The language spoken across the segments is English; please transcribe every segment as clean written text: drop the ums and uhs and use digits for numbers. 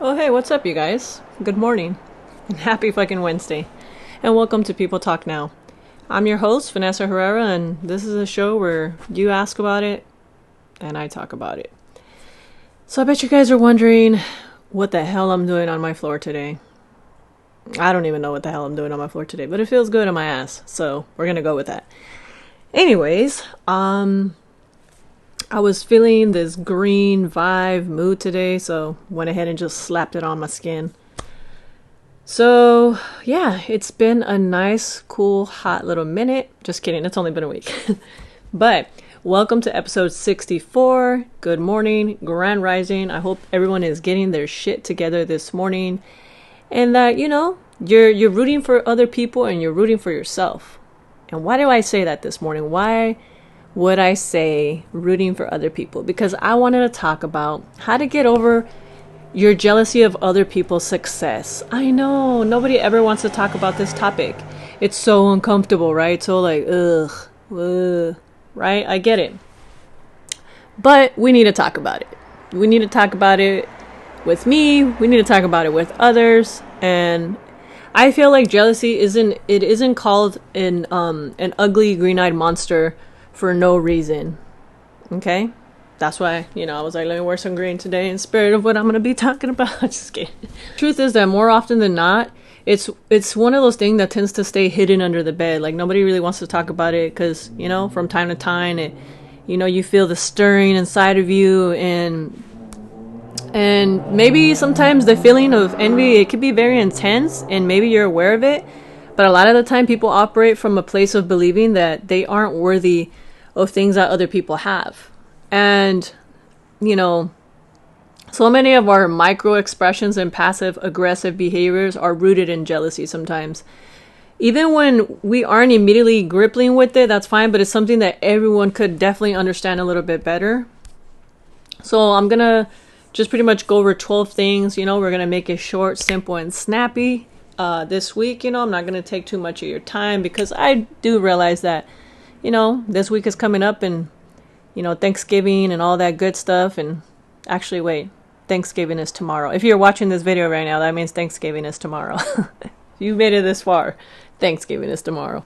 Oh, hey, what's up, you guys? Good morning, and happy fucking Wednesday, and welcome to People Talk Now. I'm your host, Vanessa Herrera, and this is a show where you ask about it, and I talk about it. So I bet you guys are wondering what the hell I'm doing on my floor today. I don't even know what the hell I'm doing on my floor today, but it feels good on my ass, so we're gonna go with that. Anyways, I was feeling this green vibe mood today, so went ahead and just slapped it on my skin. So, yeah, it's been a nice, cool, hot little minute. Just kidding, it's only been a week. But, welcome to episode 64. Good morning, Grand Rising. I hope everyone is getting their shit together this morning. And that, you're rooting for other people and you're rooting for yourself. And why do I say that this morning? Why would I say rooting for other people? Because I wanted to talk about how to get over your jealousy of other people's success. I know, nobody ever wants to talk about this topic. It's so uncomfortable, right? So like, ugh, right? I get it. But we need to talk about it. We need to talk about it with me. We need to talk about it with others. And I feel like jealousy isn't called an ugly green-eyed monster for no reason. Okay? That's why, I was like, let me wear some green today in spirit of what I'm going to be talking about. Just kidding. Truth is that more often than not, it's one of those things that tends to stay hidden under the bed. Like, nobody really wants to talk about it because, from time to time, you feel the stirring inside of you, and maybe sometimes the feeling of envy, it could be very intense, and maybe you're aware of it. But a lot of the time, people operate from a place of believing that they aren't worthy of things that other people have. And, so many of our micro expressions and passive aggressive behaviors are rooted in jealousy sometimes. Even when we aren't immediately grappling with it, that's fine, but it's something that everyone could definitely understand a little bit better. So I'm going to just pretty much go over 12 things. We're going to make it short, simple, and snappy this week. I'm not going to take too much of your time because I do realize that this week is coming up, and, Thanksgiving and all that good stuff. And actually, wait, Thanksgiving is tomorrow. If you're watching this video right now, that means Thanksgiving is tomorrow. If you made it this far, Thanksgiving is tomorrow.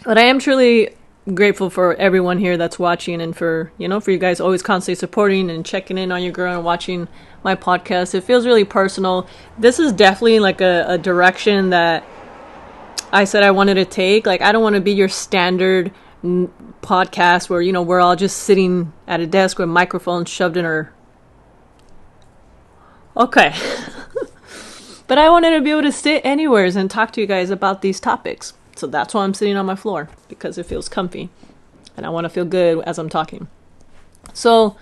But I am truly grateful for everyone here that's watching, and for you guys always constantly supporting and checking in on your girl and watching my podcast. It feels really personal. This is definitely like a direction that I said I wanted to take. Like, I don't want to be your standard podcast where, we're all just sitting at a desk with microphones shoved in our... Okay. But I wanted to be able to sit anywhere and talk to you guys about these topics. So that's why I'm sitting on my floor, because it feels comfy. And I want to feel good as I'm talking. So,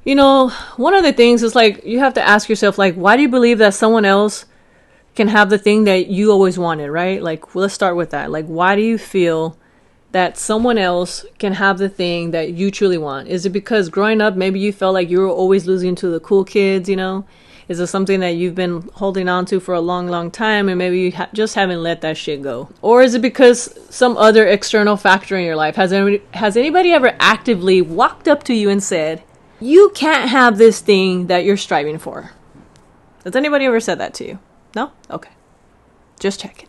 one of the things is, like, you have to ask yourself, like, why do you believe that someone else can have the thing that you always wanted, right? Like, let's start with that. Like, why do you feel that someone else can have the thing that you truly want? Is it because growing up, maybe you felt like you were always losing to the cool kids, Is it something that you've been holding on to for a long, long time, and maybe you just haven't let that shit go? Or is it because some other external factor in your life? Has anybody ever actively walked up to you and said, you can't have this thing that you're striving for? Has anybody ever said that to you? No? Okay. Just checking.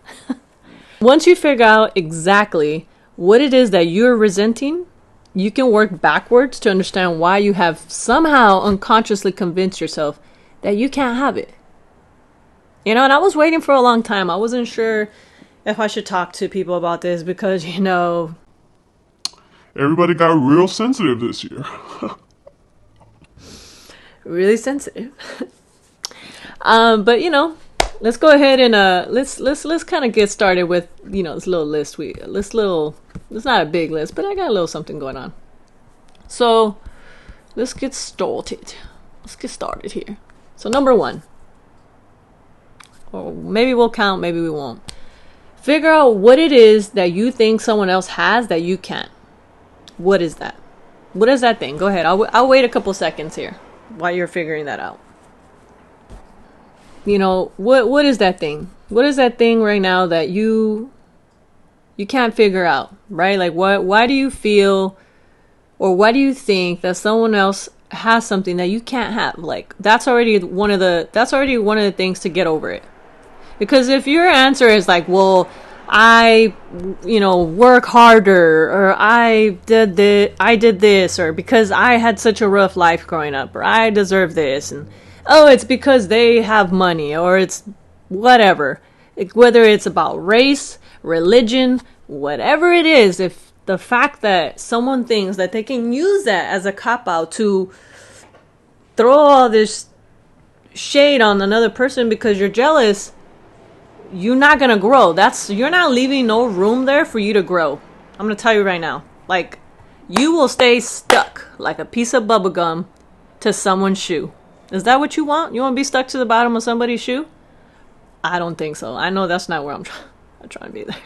Once you figure out exactly what it is that you're resenting, you can work backwards to understand why you have somehow unconsciously convinced yourself that you can't have it. And I was waiting for a long time. I wasn't sure if I should talk to people about this because, everybody got real sensitive this year. Really sensitive. But let's go ahead and let's kind of get started with this little list. It's not a big list, but I got a little something going on. So let's get started. Here. So number 1, or maybe we'll count, maybe we won't. Figure out what it is that you think someone else has that you can't. What is that? What is that thing? Go ahead. I'll wait a couple seconds here while you're figuring that out. What is that thing? What is that thing right now that you can't figure out, right? Like, why do you feel, or why do you think that someone else has something that you can't have, like that's already one of the things to get over it. Because if your answer is like, well, I, work harder, or I did this, or because I had such a rough life growing up, or I deserve this, and oh, it's because they have money, or it's whatever. Whether it's about race, religion, whatever it is, if the fact that someone thinks that they can use that as a cop-out to throw all this shade on another person because you're jealous, you're not gonna grow. You're not leaving no room there for you to grow. I'm gonna tell you right now. Like, you will stay stuck like a piece of bubble gum to someone's shoe. Is that what you want? You want to be stuck to the bottom of somebody's shoe? I don't think so. I know that's not where I'm trying to be there.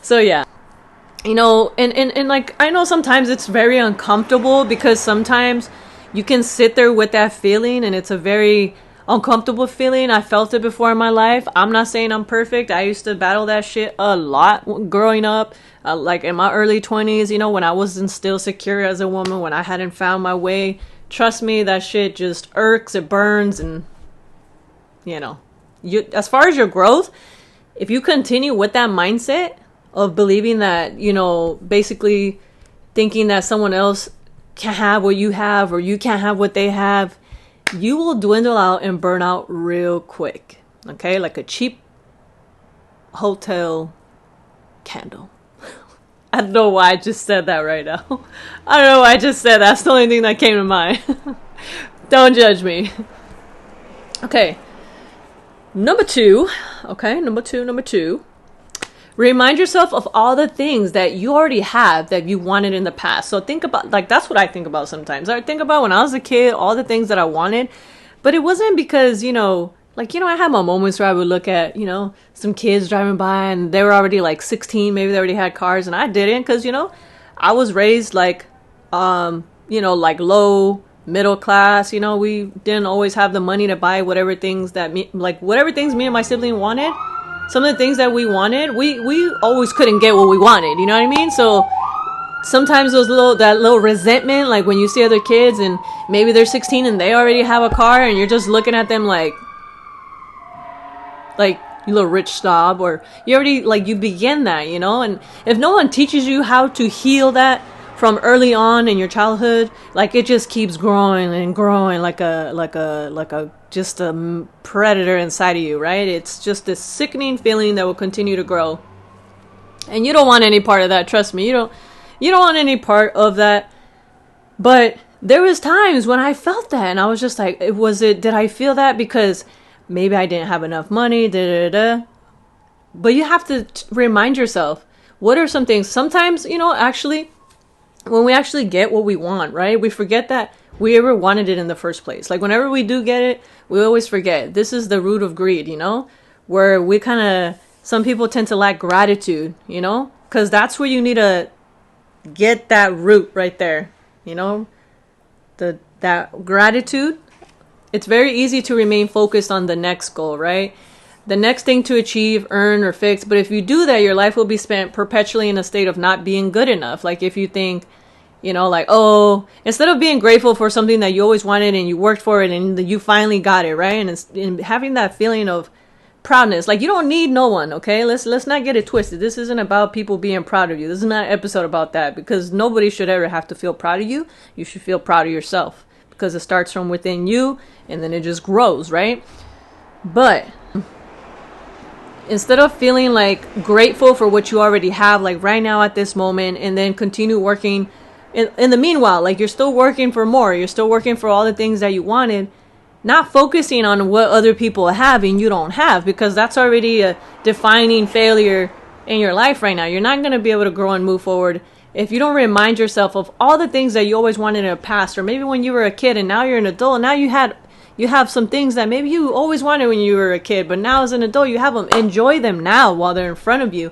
So yeah, and like, I know sometimes it's very uncomfortable because sometimes you can sit there with that feeling and it's a very uncomfortable feeling. I felt it before in my life. I'm not saying I'm perfect. I used to battle that shit a lot growing up, like in my early 20s, when I wasn't still secure as a woman, when I hadn't found my way. Trust me, that shit just irks, it burns, and as far as your growth, if you continue with that mindset of believing that, basically thinking that someone else can have what you have or you can't have what they have, you will dwindle out and burn out real quick. Okay? Like a cheap hotel candle. I don't know why I just said that right now. I don't know why I just said that. That's the only thing that came to mind. Don't judge me. Okay. Number two. Remind yourself of all the things that you already have that you wanted in the past. So think about, like, that's what I think about sometimes. I think about when I was a kid, all the things that I wanted. But it wasn't because, I had my moments where I would look at, some kids driving by and they were already like 16. Maybe they already had cars and I didn't because, I was raised like, like low middle class. We didn't always have the money to buy whatever things me and my sibling wanted. Some of the things that we wanted, we always couldn't get what we wanted. You know what I mean? So sometimes that little resentment, like when you see other kids and maybe they're 16 and they already have a car and you're just looking at them like you little rich snob, or you already, like, you begin that, and if no one teaches you how to heal that from early on in your childhood, like, it just keeps growing and growing like a just a predator inside of you, right? It's just this sickening feeling that will continue to grow, and you don't want any part of that. Trust me, you don't want any part of that. But there was times when I felt that and I was just like, did I feel that because maybe I didn't have enough money, but you have to remind yourself, what are some things? Sometimes, actually, when we actually get what we want, right, we forget that we ever wanted it in the first place. Like, whenever we do get it, we always forget. This is the root of greed, where we some people tend to lack gratitude, because that's where you need to get that root right there, that gratitude. It's very easy to remain focused on the next goal, right? The next thing to achieve, earn, or fix. But if you do that, your life will be spent perpetually in a state of not being good enough. Like, if you think, instead of being grateful for something that you always wanted and you worked for it and you finally got it, right? And having that feeling of proudness. Like, you don't need no one, okay? Let's not get it twisted. This isn't about people being proud of you. This is not an episode about that, because nobody should ever have to feel proud of you. You should feel proud of yourself, because it starts from within you and then it just grows, right? But instead of feeling like grateful for what you already have, like right now at this moment, and then continue working in the meanwhile, like you're still working for more, you're still working for all the things that you wanted, not focusing on what other people have and you don't have, because that's already a defining failure in your life right now. You're not going to be able to grow and move forward if you don't remind yourself of all the things that you always wanted in the past, or maybe when you were a kid and now you're an adult and now you have some things that maybe you always wanted when you were a kid, but now as an adult you have them. Enjoy them now while they're in front of you.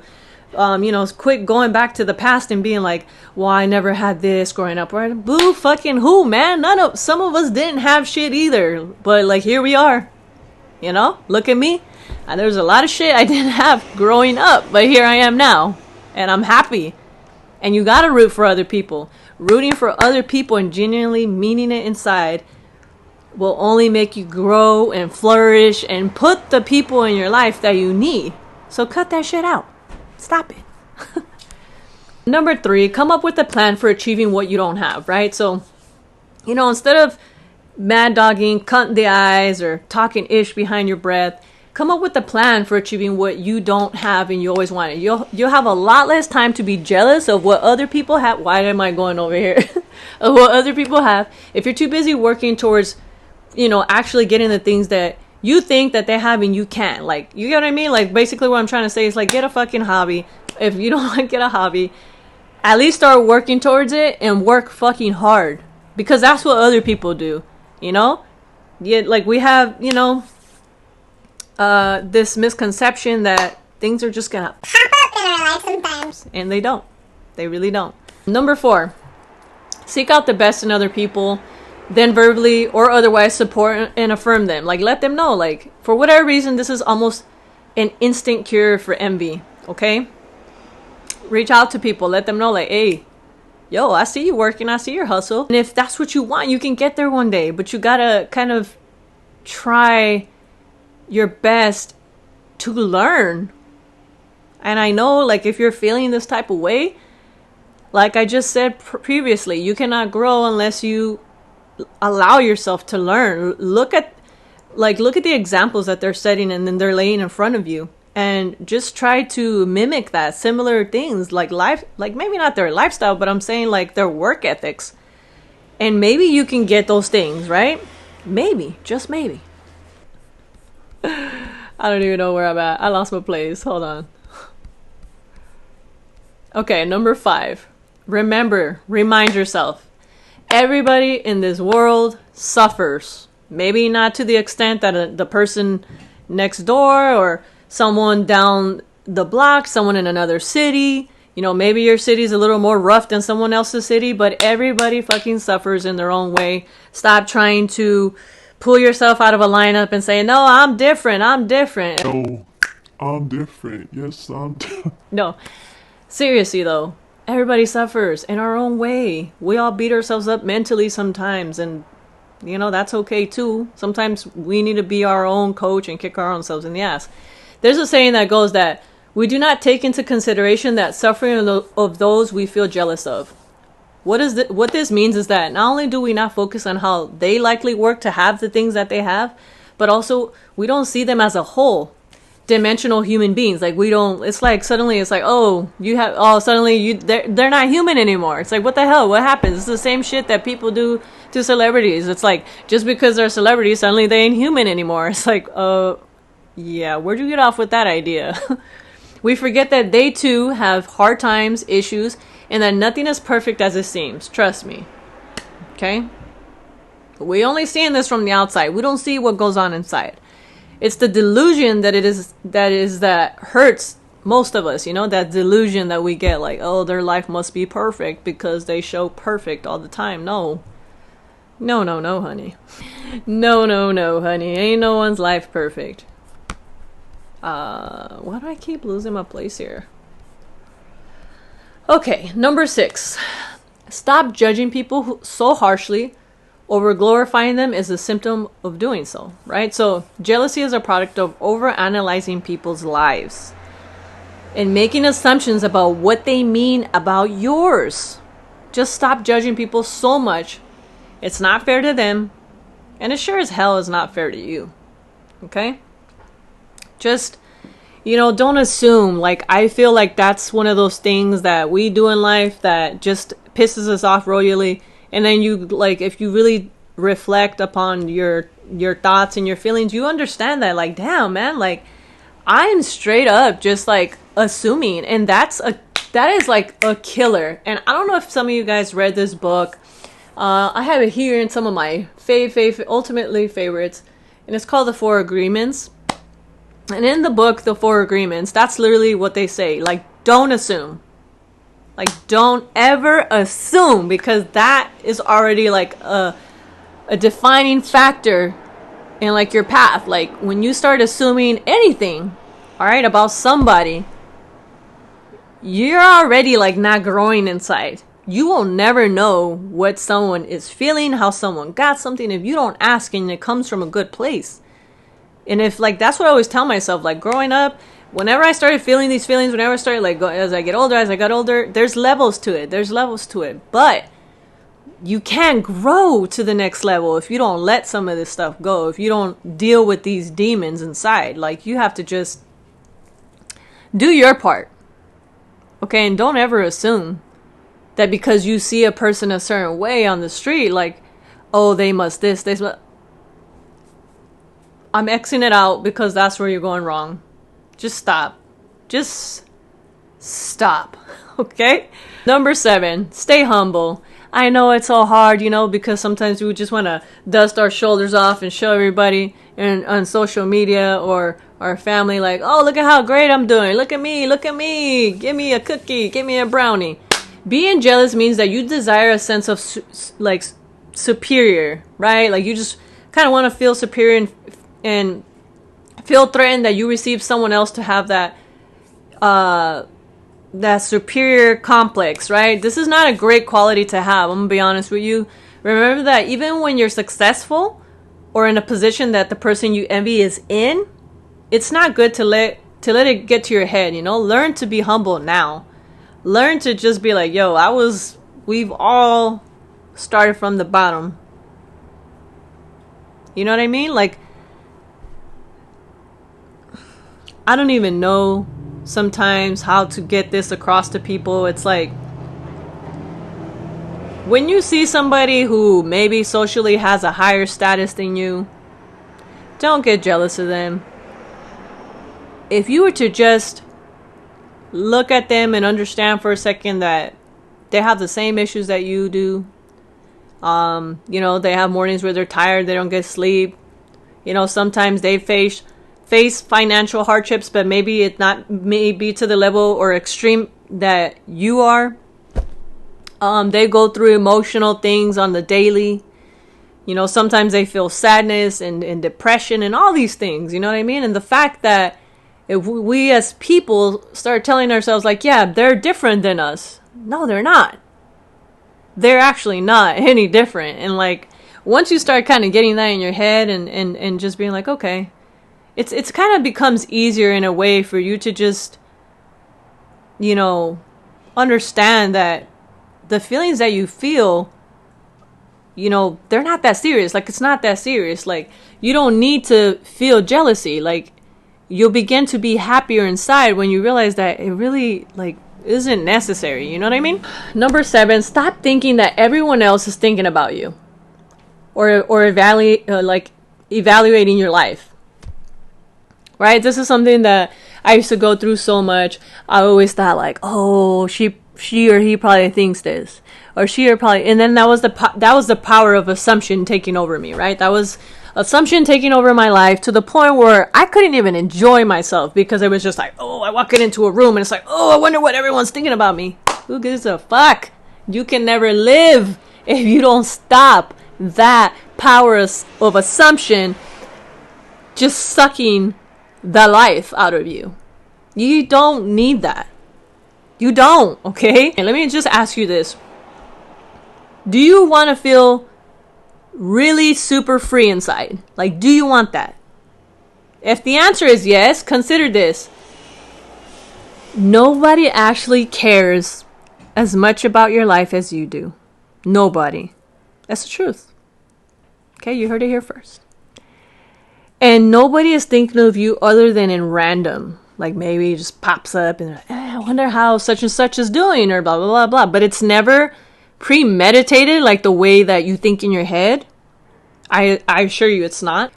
Quit going back to the past and being like, well, I never had this growing up, right? Boo fucking who, man? Some of us didn't have shit either, but like, here we are, look at me. And there's a lot of shit I didn't have growing up, but here I am now and I'm happy. And you gotta root for other people. rooting for other people and genuinely meaning it inside will only make you grow and flourish and put the people in your life that you need. So cut that shit out. Stop it. Number 3, come up with a plan for achieving what you don't have, right? So, instead of mad dogging, cutting the eyes, or talking ish behind your breath, come up with a plan for achieving what you don't have and you always wanted. You'll have a lot less time to be jealous of what other people have. Why am I going over here? Of what other people have. If you're too busy working towards, actually getting the things that you think that they have and you can't. Like, you get what I mean? Like, basically what I'm trying to say is, like, get a fucking hobby. If you don't want to get a hobby, at least start working towards it and work fucking hard. Because that's what other people do, Yeah, like, we have, this misconception that things are just gonna pop up in our life sometimes. And they don't. They really don't. Number 4, seek out the best in other people. Then verbally or otherwise support and affirm them. Like, let them know, like, for whatever reason, this is almost an instant cure for envy, okay? Reach out to people. Let them know, like, hey, yo, I see you working. I see your hustle. And if that's what you want, you can get there one day. But you gotta kind of try your best to learn. And I know, like, if you're feeling this type of way, like I just said previously, you cannot grow unless you allow yourself to learn. Look at the examples that they're setting and then they're laying in front of you, and just try to mimic that, similar things, like life, like maybe not their lifestyle, but I'm saying like their work ethics, and maybe you can get those things, right? Maybe, just maybe. I don't even know where I'm at. I lost my place. Hold on. Okay, number 5. Remind yourself. Everybody in this world suffers. Maybe not to the extent that the person next door or someone down the block, someone in another city. Maybe your city's a little more rough than someone else's city, but everybody fucking suffers in their own way. Stop trying to pull yourself out of a lineup and say, no, I'm different. No, I'm different. Yes, I'm different. No, seriously though. Everybody suffers in our own way. We all beat ourselves up mentally sometimes, and that's okay too. Sometimes we need to be our own coach and kick our own selves in the ass. There's a saying that goes that we do not take into consideration that suffering of those we feel jealous of. What this means is that not only do we not focus on how they likely work to have the things that they have, but also we don't see them as a whole dimensional human beings. Like, we don't, it's like suddenly it's like, they're not human anymore. It's like, what the hell, what happens? It's the same shit that people do to celebrities. It's like, just because they're celebrities, suddenly they ain't human anymore. It's like, yeah, where'd you get off with that idea? We forget that they too have hard times, issues, and that nothing is perfect as it seems. Trust me. Okay? We only seeing this from the outside. We don't see what goes on inside. It's the delusion that hurts most of us, that delusion that we get, like, oh, their life must be perfect because they show perfect all the time. No, honey. No, honey. Ain't no one's life perfect. Why do I keep losing my place here? Okay, number 6. Stop judging people so harshly. Over glorifying them is a symptom of doing so, right? So jealousy is a product of over-analyzing people's lives and making assumptions about what they mean about yours. Just stop judging people so much. It's not fair to them, and it sure as hell is not fair to you. Okay? Just, don't assume. Like, I feel like that's one of those things that we do in life that just pisses us off royally. And then if you really reflect upon your thoughts and your feelings, you understand that, like, damn, man, like, I'm straight up just, like, assuming. And that is, like, a killer. And I don't know if some of you guys read this book. I have it here in some of my ultimately favorites. And it's called The 4 Agreements. And in the book, The 4 Agreements, that's literally what they say. Like, don't assume. Like, don't ever assume, because that is already like a defining factor in, like, your path. Like, when you start assuming anything, all right, about somebody, you're already, like, not growing inside. You will never know what someone is feeling, how someone got something, if you don't ask and it comes from a good place. And if, like, that's what I always tell myself, like, growing up, whenever I started feeling these feelings, whenever I started, like, as I got older, there's levels to it. But you can't grow to the next level if you don't let some of this stuff go, if you don't deal with these demons inside. Like, you have to just do your part. Okay, and don't ever assume that because you see a person a certain way on the street, like, oh, they must this, they must. I'm Xing it out because that's where you're going wrong. Just stop. Just stop. Okay? Number 7, stay humble. I know it's so hard, because sometimes we just want to dust our shoulders off and show everybody on social media or our family, like, oh, look at how great I'm doing. Look at me. Give me a cookie. Give me a brownie. Being jealous means that you desire a sense of superior, right? Like, you just kind of want to feel superior and feel threatened that you receive someone else to have that superior complex, right? This is not a great quality to have. I'm gonna be honest with you. Remember that even when you're successful or in a position that the person you envy is in, it's not good to let it get to your head. Learn to be humble now. Learn to just be like, yo, we've all started from the bottom. You know what I mean? Like, I don't even know sometimes how to get this across to people. It's like, when you see somebody who maybe socially has a higher status than you, don't get jealous of them. If you were to just look at them and understand for a second that they have the same issues that you do, they have mornings where they're tired, they don't get sleep, sometimes they face financial hardships, but maybe it's not maybe to the level or extreme that you are. They go through emotional things on the daily. Sometimes they feel sadness and depression and all these things, you know what I mean? And the fact that if we as people start telling ourselves, like, yeah, they're different than us. No, they're not. They're actually not any different. And, like, once you start kind of getting that in your head and just being like, okay, it's kind of becomes easier in a way for you to just, understand that the feelings that you feel, they're not that serious. Like, it's not that serious. Like, you don't need to feel jealousy. Like, you'll begin to be happier inside when you realize that it really, like, isn't necessary. You know what I mean? Number 7, stop thinking that everyone else is thinking about you or evaluating your life. Right? This is something that I used to go through so much. I always thought, like, oh, she or he probably thinks this, or she or probably, and then that was the power of assumption taking over me, right? That was assumption taking over my life to the point where I couldn't even enjoy myself because it was just like, oh, I walk into a room and it's like, oh, I wonder what everyone's thinking about me. Who gives a fuck? You can never live if you don't stop that power of assumption just sucking the life out of you. You don't need that. You don't, okay? And let me just ask you this. Do you want to feel really super free inside? Like, do you want that? If the answer is yes, consider this. Nobody actually cares as much about your life as you do. Nobody. That's the truth. Okay, you heard it here first. And nobody is thinking of you other than in random. Like, maybe it just pops up and I wonder how such and such is doing, or blah, blah, blah, blah. But it's never premeditated like the way that you think in your head. I assure you it's not.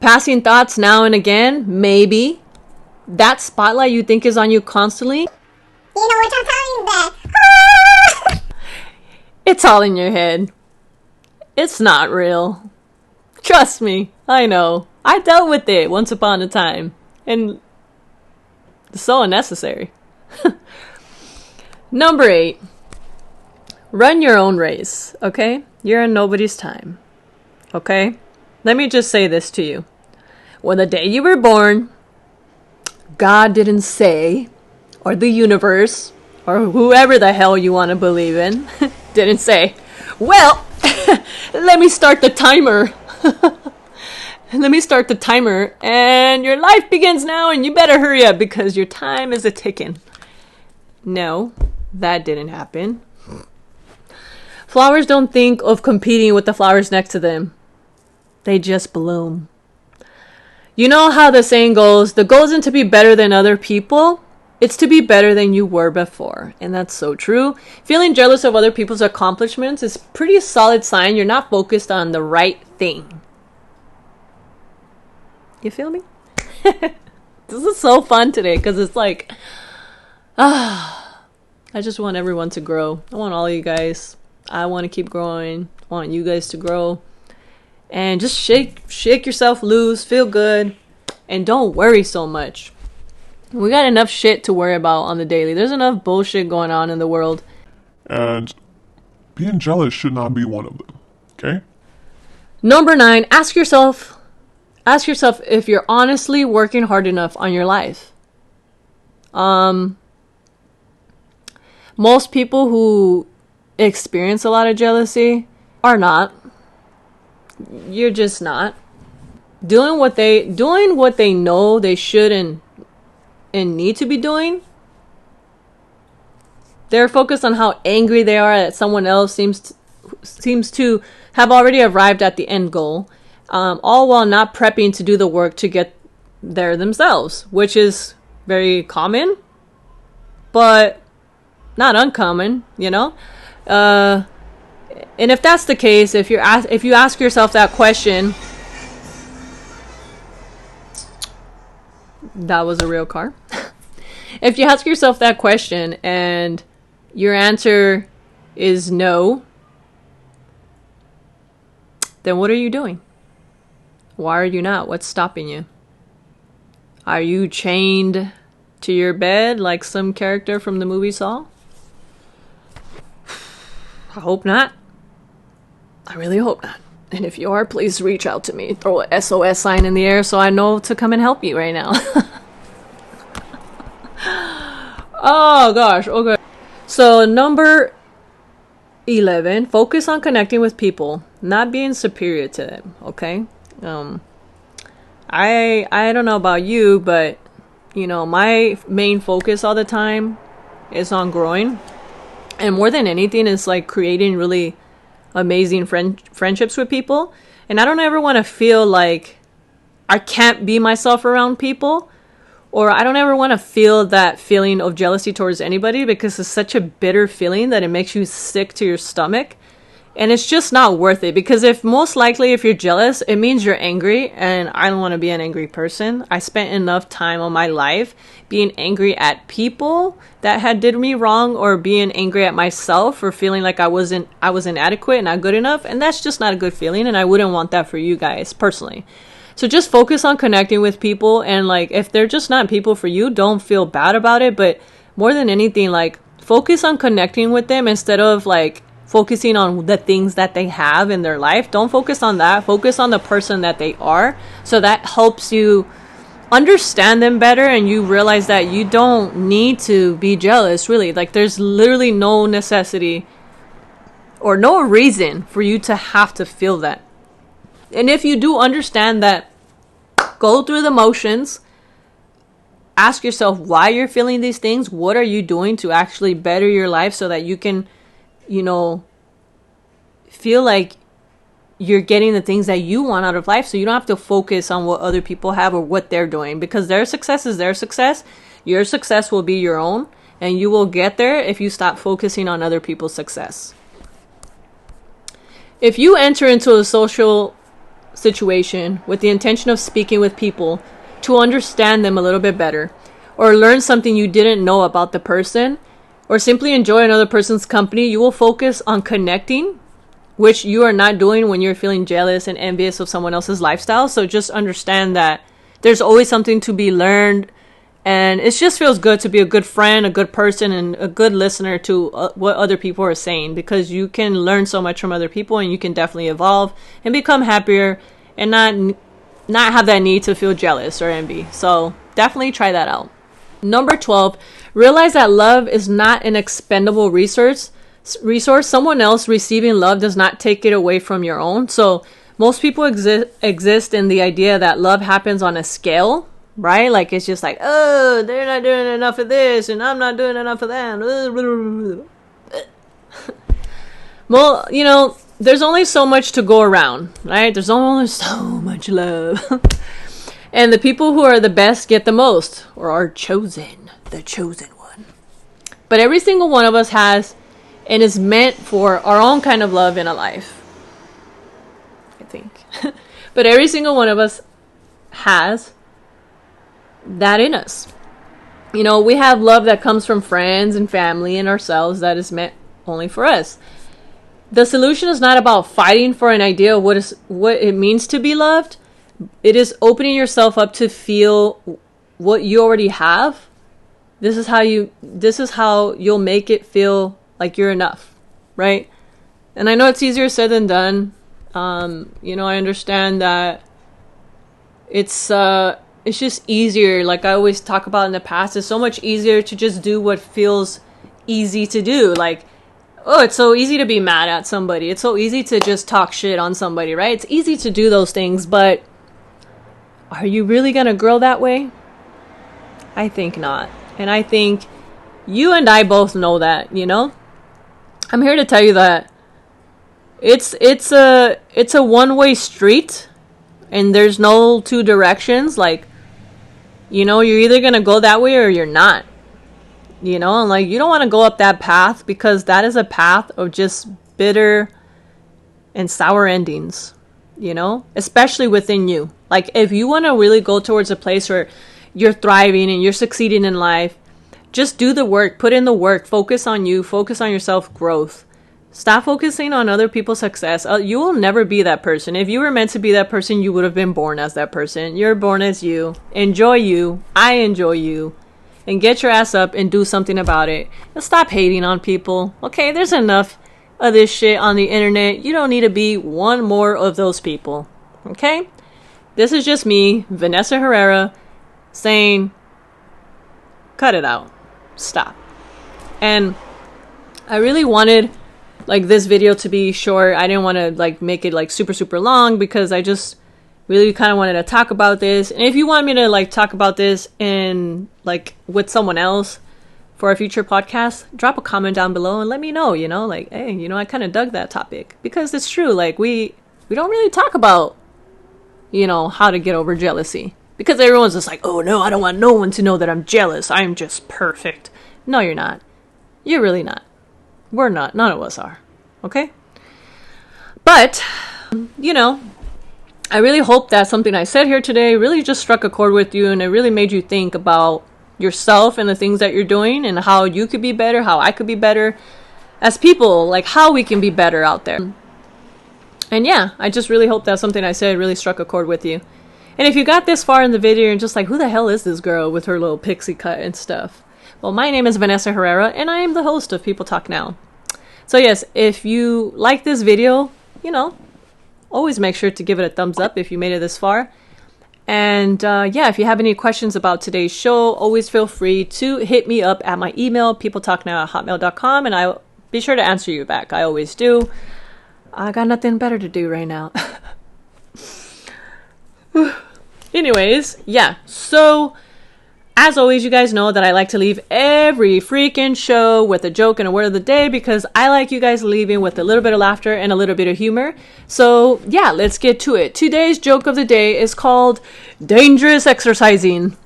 Passing thoughts now and again, maybe. That spotlight you think is on you constantly. You know what I'm talking about. It's all in your head. It's not real. Trust me, I know. I dealt with it once upon a time. And it's so unnecessary. Number 8. Run your own race, okay? You're in nobody's time. Okay? Let me just say this to you. When the day you were born, God didn't say, or the universe, or whoever the hell you want to believe in, didn't say, well, let me start the timer. Let me start the timer, and your life begins now, and you better hurry up because your time is a ticking. No, that didn't happen. Flowers don't think of competing with the flowers next to them. They just bloom. You know how the saying goes, the goal isn't to be better than other people, it's to be better than you were before. And that's so true. Feeling jealous of other people's accomplishments is pretty solid sign you're not focused on the right thing. You feel me? This is so fun today because it's like, I just want everyone to grow. I want all of you guys. I want to keep growing. I want you guys to grow. And just shake yourself loose, feel good, and don't worry so much. We got enough shit to worry about on the daily. There's enough bullshit going on in the world. And being jealous should not be one of them, okay? Number 9, ask yourself if you're honestly working hard enough on your life. Most people who experience a lot of jealousy are not. You're just not doing what they know they should and need to be doing. They're focused on how angry they are that someone else seems to have already arrived at the end goal, all while not prepping to do the work to get there themselves, which is very common, but not uncommon, you know. And if that's the case, if you ask yourself that question, that was a real car. If you ask yourself that question and your answer is no, then what are you doing? Why are you not? What's stopping you? Are you chained to your bed like some character from the movie Saw? I hope not. I really hope not. And if you are, please reach out to me. Throw a SOS sign in the air so I know to come and help you right now. Oh gosh, okay. So number 11, focus on connecting with people, not being superior to them, okay? I don't know about you, but you know, my main focus all the time is on growing. And more than anything, it's like creating really amazing friendships with people. And I don't ever want to feel like I can't be myself around people, or I don't ever want to feel that feeling of jealousy towards anybody, because it's such a bitter feeling that it makes you sick to your stomach. And it's just not worth it, because if you're jealous, it means you're angry, and I don't want to be an angry person. I spent enough time on my life being angry at people that had did me wrong, or being angry at myself for feeling like I was inadequate and not good enough, and that's just not a good feeling, and I wouldn't want that for you guys personally. So just focus on connecting with people, and like if they're just not people for you, don't feel bad about it, but more than anything, like focus on connecting with them instead of like focusing on the things that they have in their life. Don't focus on that. Focus on the person that they are. So that helps you understand them better, and you realize that you don't need to be jealous, really. Like there's literally no necessity or no reason for you to have to feel that. And if you do understand that, go through the motions. Ask yourself why you're feeling these things. What are you doing to actually better your life so that you can, you know, feel like you're getting the things that you want out of life, so you don't have to focus on what other people have or what they're doing, because their success is their success. Your success will be your own, and you will get there if you stop focusing on other people's success. If you enter into a social situation with the intention of speaking with people to understand them a little bit better, or learn something you didn't know about the person, or simply enjoy another person's company, you will focus on connecting, which you are not doing when you're feeling jealous and envious of someone else's lifestyle. So just understand that there's always something to be learned, and it just feels good to be a good friend, a good person, and a good listener to what other people are saying, because you can learn so much from other people, and you can definitely evolve and become happier and not have that need to feel jealous or envy. So definitely try that out. Number 12, realize that love is not an expendable resource. Someone else receiving love does not take it away from your own. So most people exist in the idea that love happens on a scale, right? Like it's just like, oh, they're not doing enough of this and I'm not doing enough of that. Well, you know, there's only so much to go around, right? There's only so much love. And the people who are the best get the most, or are chosen, the chosen one. But every single one of us has and is meant for our own kind of love in a life, I think. But every single one of us has that in us. You know, we have love that comes from friends and family and ourselves that is meant only for us. The solution is not about fighting for an idea of what it means to be loved. It is opening yourself up to feel what you already have. This is how you'll make it feel like you're enough, right? And I know it's easier said than done. You know, I understand that it's just easier. Like I always talk about in the past, it's so much easier to just do what feels easy to do. Like, oh, it's so easy to be mad at somebody. It's so easy to just talk shit on somebody, right? It's easy to do those things, but are you really going to grow that way? I think not. And I think you and I both know that, you know? I'm here to tell you that it's a one-way street and there's no two directions. Like, you know, you're either going to go that way or you're not. You know, and like you don't want to go up that path because that is a path of just bitter and sour endings, you know, especially within you. Like if you want to really go towards a place where you're thriving and you're succeeding in life, just do the work, put in the work, focus on you, focus on your self-growth. Stop focusing on other people's success. You will never be that person. If you were meant to be that person, you would have been born as that person. You're born as you. Enjoy you. I enjoy you. And get your ass up and do something about it. And stop hating on people. Okay, there's enough of this shit on the internet. You don't need to be one more of those people. Okay? This is just me, Vanessa Herrera, saying, cut it out. Stop. And I really wanted like this video to be short. I didn't want to like make it like super long because I just really kind of wanted to talk about this. And if you want me to like talk about this in like with someone else for a future podcast, drop a comment down below and let me know, you know, like, hey, you know, I kind of dug that topic because it's true. Like we don't really talk about, you know, how to get over jealousy because everyone's just like, oh no, I don't want no one to know that I'm jealous. I'm just perfect. No, you're not. You're really not. We're not. None of us are. Okay? But, you know, I really hope that something I said here today really just struck a chord with you and it really made you think about yourself and the things that you're doing and how you could be better, how I could be better as people, like how we can be better out there. And yeah, I just really hope that something I said really struck a chord with you. And if you got this far in the video and just like, who the hell is this girl with her little pixie cut and stuff? Well, my name is Vanessa Herrera and I am the host of People Talk Now. So yes, if you like this video, you know, always make sure to give it a thumbs up if you made it this far. And yeah, if you have any questions about today's show, always feel free to hit me up at my email, peopletalknow@hotmail.com, and I'll be sure to answer you back. I always do. I got nothing better to do right now. Anyways, yeah, so as always, you guys know that I like to leave every freaking show with a joke and a word of the day because I like you guys leaving with a little bit of laughter and a little bit of humor. So yeah, let's get to it. Today's joke of the day is called dangerous exercising.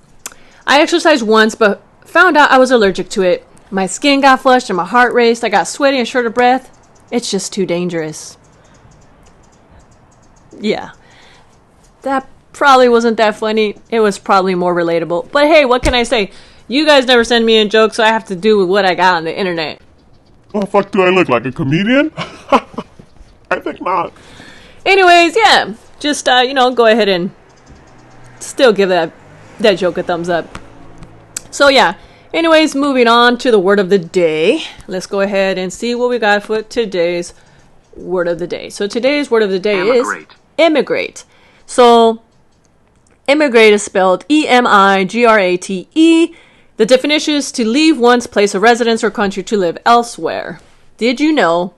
I exercised once but found out I was allergic to it. My skin got flushed and my heart raced. I got sweaty and short of breath. It's just too dangerous. Yeah, that probably wasn't that funny. It was probably more relatable. But hey, what can I say? You guys never send me in jokes, so I have to do with what I got on the internet. Oh, fuck, do I look like a comedian? I think not. Anyways, yeah, just, you know, go ahead and still give that joke a thumbs up. So yeah, anyways, moving on to the word of the day. Let's go ahead and see what we got for today's word of the day. So today's word of the day is immigrate. So immigrate is spelled E-M-I-G-R-A-T-E. The definition is to leave one's place of residence or country to live elsewhere. Did you know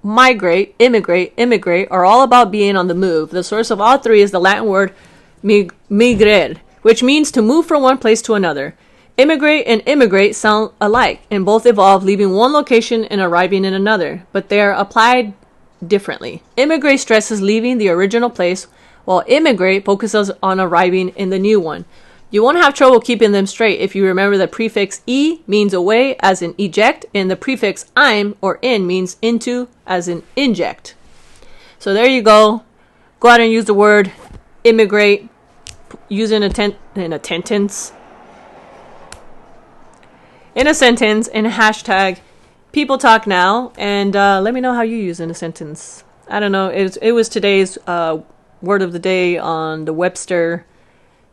migrate, immigrate, immigrate are all about being on the move? The source of all three is the Latin word migrare, which means to move from one place to another. Immigrate and immigrate sound alike, and both involve leaving one location and arriving in another, but they are applied differently. Immigrate stresses leaving the original place, while immigrate focuses on arriving in the new one. You won't have trouble keeping them straight if you remember the prefix "e" means away, as in eject, and the prefix "im" or "in" means into, as in inject. So there you go. Go out and use the word immigrate, use in a sentence, and hashtag People Talk Now, and let me know how you use in a sentence. I don't know. It was today's word of the day on the Webster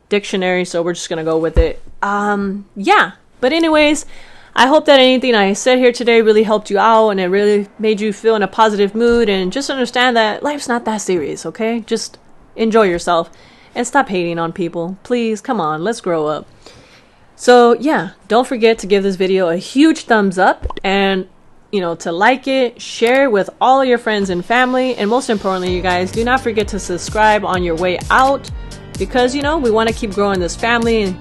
dictionary, so we're just gonna go with it. Yeah. But anyways, I hope that anything I said here today really helped you out and it really made you feel in a positive mood, and just understand that life's not that serious, okay? Just enjoy yourself and stop hating on people. Please, come on, let's grow up. So yeah, don't forget to give this video a huge thumbs up, and to like it, share it with all of your friends and family, and most importantly, you guys, do not forget to subscribe on your way out, because we want to keep growing this family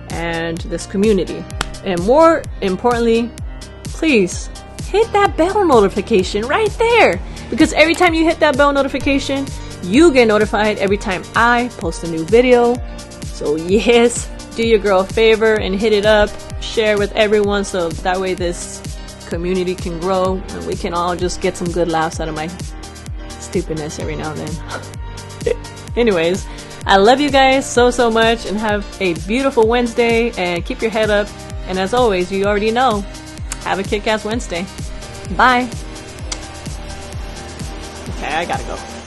and this community. And more importantly, please hit that bell notification right there, because every time you hit that bell notification, you get notified every time I post a new video. So yes, do your girl a favor and hit it up, share with everyone, so that way this community can grow and we can all just get some good laughs out of my stupidness every now and then. Anyways, I love you guys so much, and have a beautiful Wednesday, and keep your head up, and as always, you already know, have a kick-ass Wednesday. Bye. Okay, I gotta go.